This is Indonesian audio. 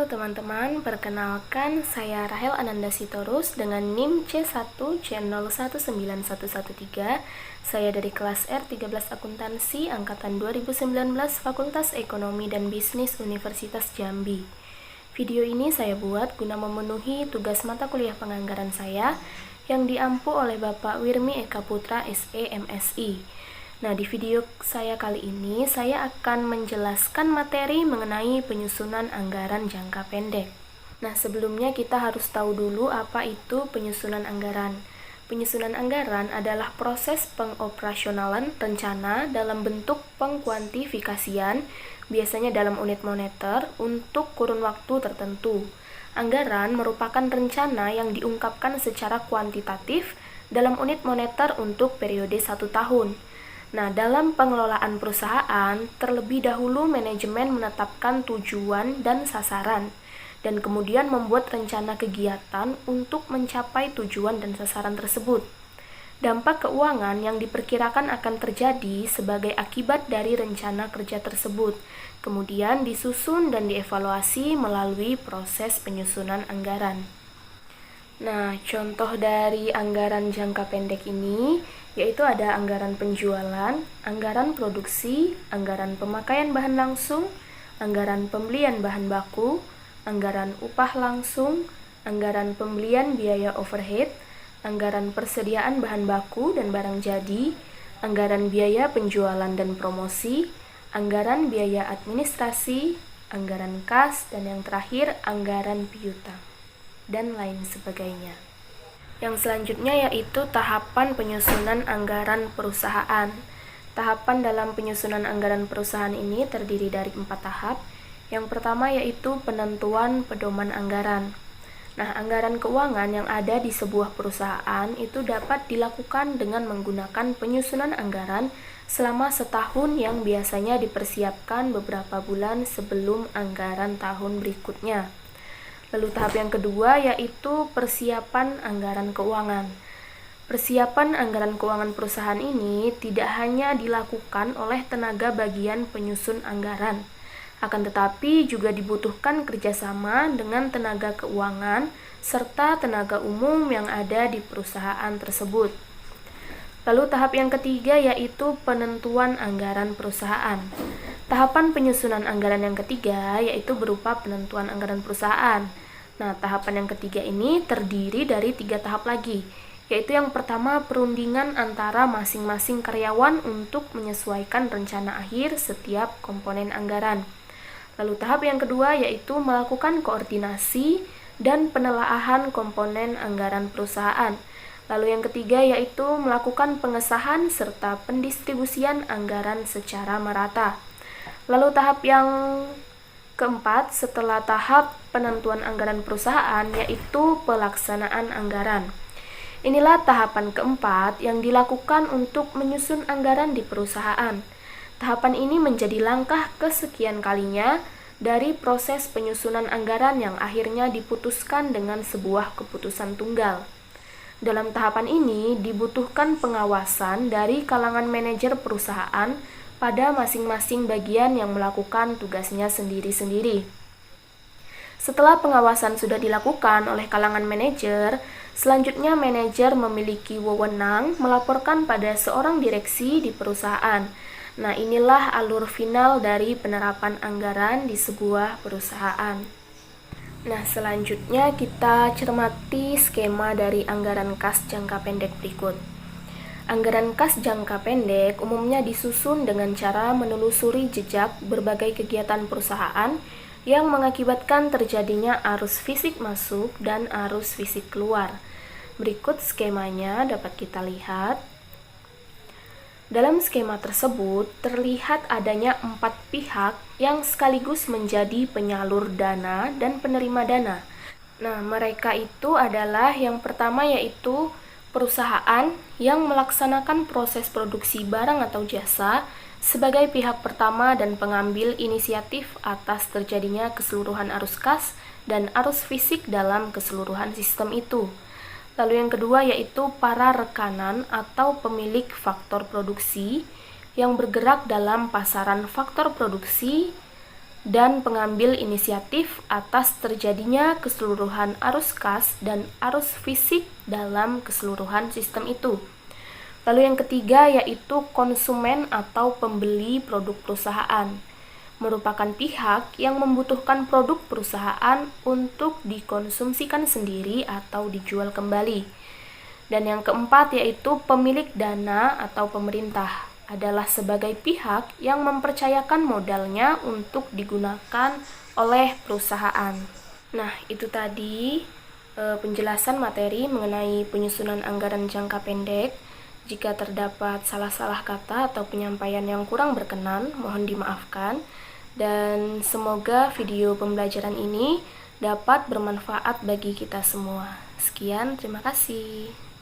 Halo teman-teman, perkenalkan saya Rahel Ananda Sitorus dengan NIM C1C019113. Saya dari kelas R13 Akuntansi Angkatan 2019 Fakultas Ekonomi dan Bisnis Universitas Jambi. Video ini saya buat guna memenuhi tugas mata kuliah penganggaran saya yang diampu oleh Bapak Wirmi Eka Putra SE MSI. Nah, di video saya kali ini, saya akan menjelaskan materi mengenai penyusunan anggaran jangka pendek. Nah, sebelumnya kita harus tahu dulu apa itu penyusunan anggaran. Penyusunan anggaran adalah proses pengoperasionalan rencana dalam bentuk pengkuantifikasian, biasanya dalam unit moneter, untuk kurun waktu tertentu. Anggaran merupakan rencana yang diungkapkan secara kuantitatif dalam unit moneter untuk periode 1 tahun. Nah, dalam pengelolaan perusahaan, terlebih dahulu manajemen menetapkan tujuan dan sasaran, dan kemudian membuat rencana kegiatan untuk mencapai tujuan dan sasaran tersebut. Dampak keuangan yang diperkirakan akan terjadi sebagai akibat dari rencana kerja tersebut, kemudian disusun dan dievaluasi melalui proses penyusunan anggaran. Nah, contoh dari anggaran jangka pendek ini yaitu ada anggaran penjualan, anggaran produksi, anggaran pemakaian bahan langsung, anggaran pembelian bahan baku, anggaran upah langsung, anggaran pembelian biaya overhead, anggaran persediaan bahan baku dan barang jadi, anggaran biaya penjualan dan promosi, anggaran biaya administrasi, anggaran kas, dan yang terakhir anggaran piutang, dan lain sebagainya. Yang selanjutnya yaitu tahapan penyusunan anggaran perusahaan. Tahapan dalam penyusunan anggaran perusahaan ini terdiri dari 4 tahap. Yang pertama yaitu penentuan pedoman anggaran. Nah, anggaran keuangan yang ada di sebuah perusahaan itu dapat dilakukan dengan menggunakan penyusunan anggaran selama setahun yang biasanya dipersiapkan beberapa bulan sebelum anggaran tahun berikutnya. Lalu tahap yang kedua yaitu persiapan anggaran keuangan. Persiapan anggaran keuangan perusahaan ini tidak hanya dilakukan oleh tenaga bagian penyusun anggaran, akan tetapi juga dibutuhkan kerjasama dengan tenaga keuangan serta tenaga umum yang ada di perusahaan tersebut. Lalu tahap yang ketiga yaitu penentuan anggaran perusahaan. Tahapan penyusunan anggaran yang ketiga yaitu berupa penentuan anggaran perusahaan. Nah, tahapan yang ketiga ini terdiri dari 3 tahap lagi, yaitu yang pertama perundingan antara masing-masing karyawan untuk menyesuaikan rencana akhir setiap komponen anggaran. Lalu tahap yang kedua yaitu melakukan koordinasi dan penelaahan komponen anggaran perusahaan. Lalu yang ketiga yaitu melakukan pengesahan serta pendistribusian anggaran secara merata. Lalu tahap yang keempat setelah tahap penentuan anggaran perusahaan yaitu pelaksanaan anggaran. Inilah tahapan keempat yang dilakukan untuk menyusun anggaran di perusahaan. Tahapan ini menjadi langkah kesekian kalinya dari proses penyusunan anggaran yang akhirnya diputuskan dengan sebuah keputusan tunggal. Dalam tahapan ini dibutuhkan pengawasan dari kalangan manajer perusahaan pada masing-masing bagian yang melakukan tugasnya sendiri-sendiri. Setelah pengawasan sudah dilakukan oleh kalangan manajer, selanjutnya manajer memiliki wewenang melaporkan pada seorang direksi di perusahaan. Nah, inilah alur final dari penerapan anggaran di sebuah perusahaan. Nah, selanjutnya kita cermati skema dari anggaran kas jangka pendek berikut. Anggaran kas jangka pendek umumnya disusun dengan cara menelusuri jejak berbagai kegiatan perusahaan yang mengakibatkan terjadinya arus fisik masuk dan arus fisik keluar. Berikut skemanya dapat kita lihat. Dalam skema tersebut terlihat adanya 4 pihak yang sekaligus menjadi penyalur dana dan penerima dana. Nah, mereka itu adalah yang pertama yaitu perusahaan yang melaksanakan proses produksi barang atau jasa sebagai pihak pertama dan pengambil inisiatif atas terjadinya keseluruhan arus kas dan arus fisik dalam keseluruhan sistem itu. Lalu yang kedua yaitu para rekanan atau pemilik faktor produksi yang bergerak dalam pasaran faktor produksi dan pengambil inisiatif atas terjadinya keseluruhan arus kas dan arus fisik dalam keseluruhan sistem itu. Lalu yang ketiga yaitu konsumen atau pembeli produk perusahaan, merupakan pihak yang membutuhkan produk perusahaan untuk dikonsumsikan sendiri atau dijual kembali. Dan yang keempat yaitu pemilik dana atau pemerintah, adalah sebagai pihak yang mempercayakan modalnya untuk digunakan oleh perusahaan. Nah, itu tadi penjelasan materi mengenai penyusunan anggaran jangka pendek. Jika terdapat salah-salah kata atau penyampaian yang kurang berkenan, mohon dimaafkan. Dan semoga video pembelajaran ini dapat bermanfaat bagi kita semua. Sekian, terima kasih.